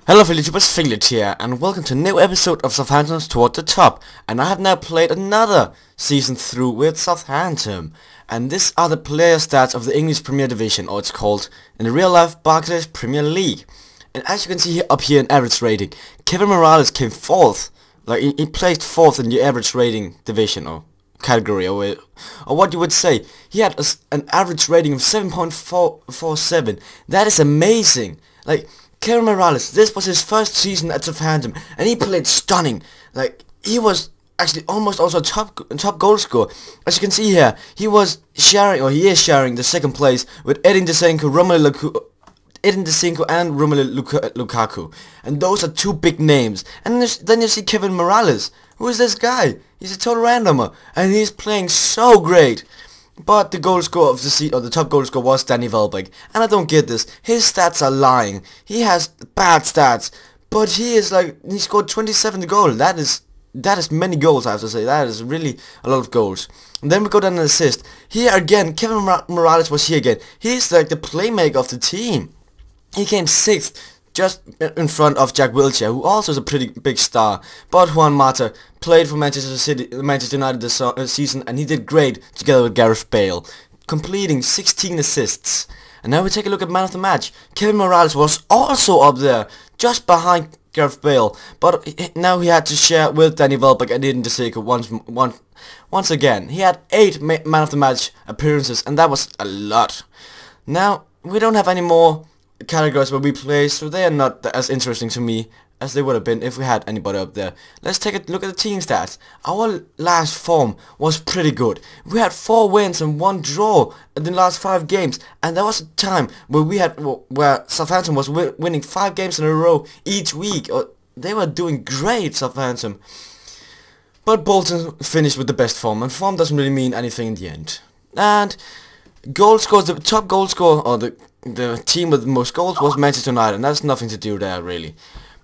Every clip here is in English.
Hello fellow YouTubers, Finglet here, and welcome to a new episode of Southampton's Toward the Top. And I have now played another season through with Southampton. And these are the player stats of the English Premier Division, or it's called, in the real life, Barclays Premier League. And as you can see here, up here in average rating, Kevin Morales came 4th. Like, he placed 4th in the average rating division, or category, or what you would say. He had an average rating of 7.47. That is amazing. Like, Kevin Morales, this was his first season at Southampton, and he played stunning. Like, he was actually almost also a top goal scorer. As you can see here, he is sharing the second place with Edin Dzeko, and Romelu Lukaku. And those are two big names. And then you see Kevin Morales. Who is this guy? He's a total randomer, and he's playing so great. But the goal scorer of the season, or the top goal scorer, was Danny Welbeck, and I don't get this. His stats are lying. He has bad stats, but he scored 27 goals. That is many goals, I have to say. That is really a lot of goals. And then we go down an assist. Here again, Kevin Morales was here again. He's like the playmaker of the team. He came 6th, just in front of Jack Wilshere, who also is a pretty big star. But Juan Mata played for Manchester United this season, and he did great together with Gareth Bale, completing 16 assists. And now we take a look at man of the match. Kevin Morales was also up there, just behind Gareth Bale, but now he had to share with Danny Welbeck and Edin Dzeko once again. He had 8 man of the match appearances, and that was a lot. Now we don't have any more categories where we play, so they are not as interesting to me as they would have been if we had anybody up there. Let's take a look at the team stats. Our last form was pretty good. We had 4 wins and 1 draw in the last 5 games, and there was a time where Southampton was winning 5 games in a row each week. They were doing great, Southampton. But Bolton finished with the best form, and form doesn't really mean anything in the end. And goal scores, the top goal scorer, or the team with the most goals, was Manchester United, and that's nothing to do there really.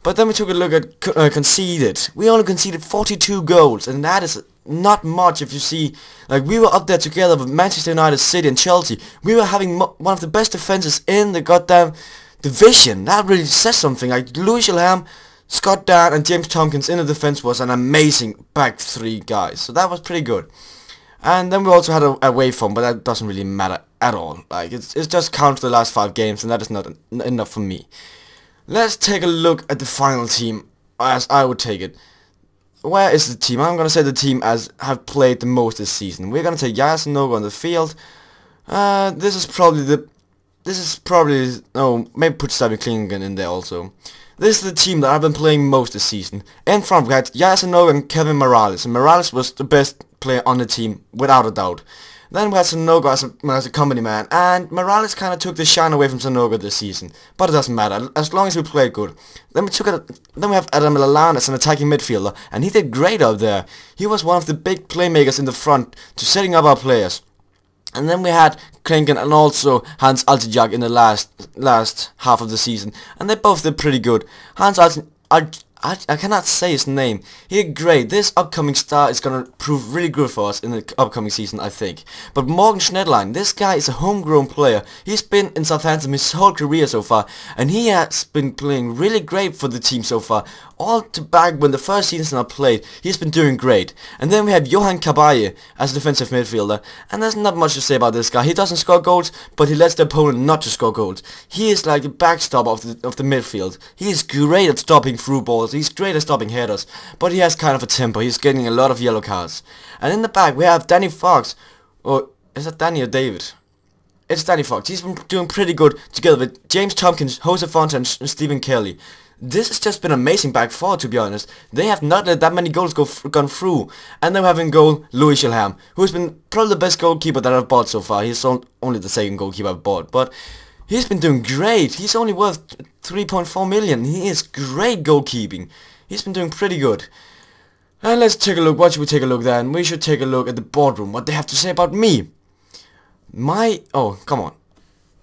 But then we took a look at conceded. We only conceded 42 goals, and that is not much if you see. Like, we were up there together with Manchester United, City and Chelsea. We were having one of the best defenses in the goddamn division. That really says something. Like, Louis Shilham, Scott Dann and James Tompkins in the defense was an amazing back 3 guys. So that was pretty good. And then we also had a away form, but that doesn't really matter at all. Like, it's just count the last 5 games, and that is not enough for me. Let's take a look at the final team, as I would take it. Where is the team? I'm gonna say the team as have played the most this season. We're gonna take Yaya Sanogo on the field. This is probably maybe put Stubby Klingon in there also. This is the team that I've been playing most this season. In front we had Yaya Sanogo and Kevin Morales, and Morales was the best player on the team without a doubt. Then we had Sanogo as a company man, and Morales kind of took the shine away from Sanogo this season. But it doesn't matter, as long as we played good. Then we have Adam Lallana as an attacking midfielder, and he did great up there. He was one of the big playmakers in the front to setting up our players. And then we had Klinken and also Hans Altidjak in the last half of the season, and they both did pretty good. Hans I cannot say his name. He did great. This upcoming star is gonna prove really good for us in the upcoming season, I think. But Morgan Schneiderlein, this guy is a homegrown player. He's been in Southampton his whole career so far, and he has been playing really great for the team so far. All to back when the first season I played, he's been doing great. And then we have Johan Cabaye as a defensive midfielder, and there's not much to say about this guy. He doesn't score goals, but he lets the opponent not to score goals. He is like the backstop of the midfield. He is great at stopping through balls. He's great at stopping headers, but he has kind of a temper. He's getting a lot of yellow cards. And in the back we have Danny Fox. Or is that Danny or David? It's Danny Fox. He's been doing pretty good together with James Tompkins, Jose Fonta and Stephen Kelly. This has just been amazing back 4, to be honest. They have not let that many goals gone through. And then we have in goal Louis Shilham, who's been probably the best goalkeeper that I've bought so far. He's only the second goalkeeper I've bought, but he's been doing great. He's only worth 3.4 million. He is great goalkeeping. He's been doing pretty good. And let's take a look. What should we take a look then? We should take a look at the boardroom. What they have to say about me. Oh, come on.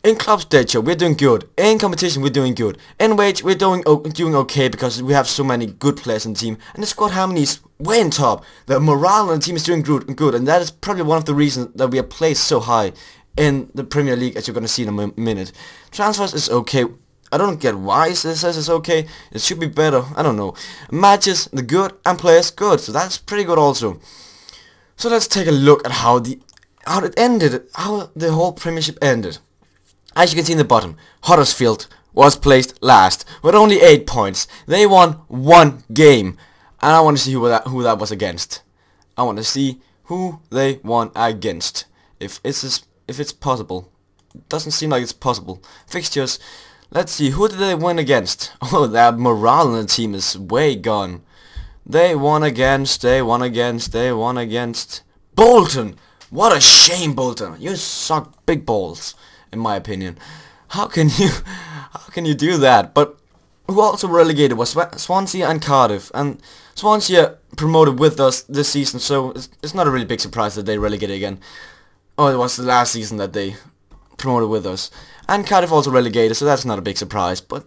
In club stage, we're doing good. In competition, we're doing good. In wage, we're doing okay because we have so many good players in the team. And the squad harmony is way on top. The morale on the team is doing good, and that is probably one of the reasons that we are placed so high in the Premier League, as you're going to see in a minute. Transfers is okay. I don't get why it says it's okay. It should be better. I don't know. Matches, the good, and players, good. So that's pretty good also. So let's take a look at how it ended, how the whole Premiership ended. As you can see in the bottom, Huddersfield was placed last with only 8 points. They won 1 game, and I want to see who that was against. I want to see who they won against. If it's possible. It doesn't seem like it's possible. Fixtures. Let's see, who did they win against? Oh, their morale in the team is way gone. They won against Bolton. What a shame, Bolton. You suck big balls, in my opinion. How can you do that? But who also relegated was Swansea and Cardiff, and Swansea promoted with us this season, so it's not a really big surprise that they relegated again. Oh, it was the last season that they promoted with us. And Cardiff also relegated, so that's not a big surprise. But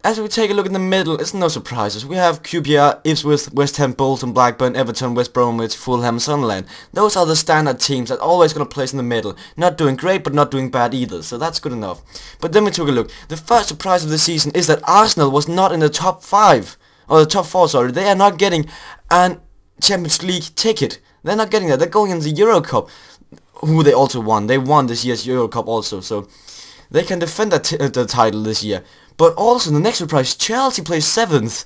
as we take a look in the middle, it's no surprises. We have QPR, Ipswich, West Ham, Bolton, Blackburn, Everton, West Bromwich, Fulham, Sunderland. Those are the standard teams that always gonna place in the middle. Not doing great, but not doing bad either, so that's good enough. But then we took a look. The first surprise of the season is that Arsenal was not in the top 5. Or the top 4, sorry. They are not getting a Champions League ticket. They're not getting that. They're going in the Euro Cup, who they also won. They won this year's Euro Cup also, so they can defend the title this year. But also the next surprise, Chelsea plays 7th.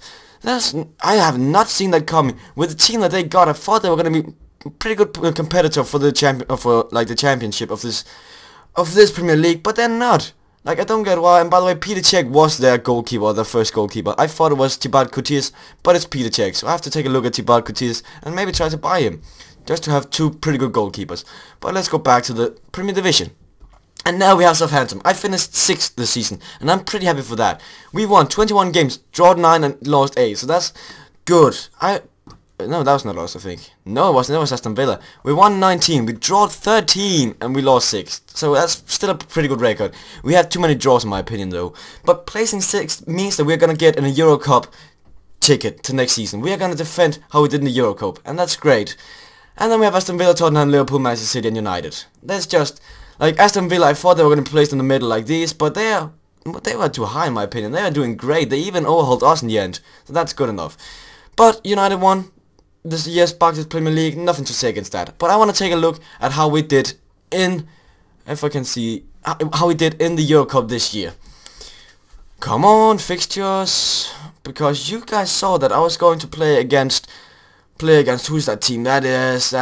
I have not seen that coming. With the team that they got, I thought they were going to be a pretty good competitor for the championship of this Premier League, but they're not. Like, I don't get why. And by the way, Peter Cech was their goalkeeper, their first goalkeeper. I thought it was Thibaut Courtois, but it's Peter Cech. So I have to take a look at Thibaut Courtois and maybe try to buy him, just to have 2 pretty good goalkeepers. But let's go back to the Premier Division. And now we have Southampton. I finished 6th this season, and I'm pretty happy for that. We won 21 games, draw 9 and lost 8, so that's good. No, that was not us, I think. No, it wasn't. It was Aston Villa. We won 19, we drew 13, and we lost 6. So that's still a pretty good record. We had too many draws in my opinion though. But placing 6th means that we're gonna get in a Euro Cup ticket to next season. We are gonna defend how we did in the Euro Cup, and that's great. And then we have Aston Villa, Tottenham, Liverpool, Manchester City and United. That's just... Like Aston Villa, I thought they were going to place in the middle like these, but they were too high in my opinion. They are doing great. They even overhauled us in the end, so that's good enough. But United won this year's Barclays Premier League. Nothing to say against that. But I want to take a look at how we did in, if I can see, how we did in the Euro Cup this year. Come on, fixtures, because you guys saw that I was going to play against who's that team? That is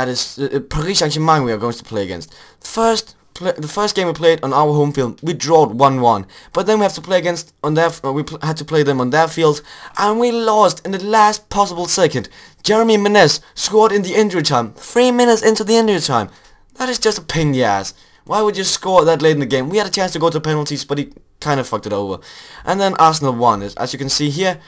Paris Saint-Germain we are going to play against. The first game we played on our home field, we drawed 1-1. But then we have to play against had to play them on their field, and we lost in the last possible second. Jeremy Menez scored in the injury time, 3 minutes into the injury time. That is just a pain in the ass. Why would you score that late in the game? We had a chance to go to penalties, but he kind of fucked it over. And then Arsenal won. As you can see here,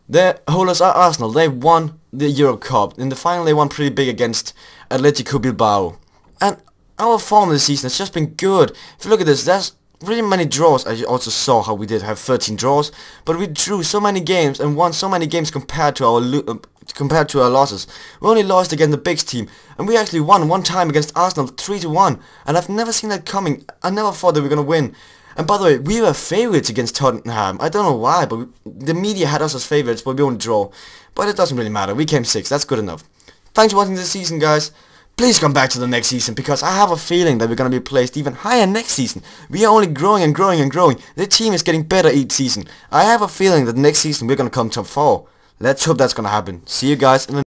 the holders are Arsenal. They won the Euro Cup. In the final, they won pretty big against Atletico Bilbao. And our form this season has just been good. If you look at this, there's really many draws. I also saw how we did have 13 draws, but we drew so many games and won so many games compared to our losses. We only lost against the big team, and we actually won one time against Arsenal 3-1. And I've never seen that coming. I never thought that we were gonna win. And by the way, we were favourites against Tottenham. I don't know why, but the media had us as favourites, but we only draw. But it doesn't really matter. We came 6th. That's good enough. Thanks for watching this season, guys. Please come back to the next season, because I have a feeling that we're going to be placed even higher next season. We are only growing and growing and growing. The team is getting better each season. I have a feeling that next season we're going to come top 4. Let's hope that's going to happen. See you guys in the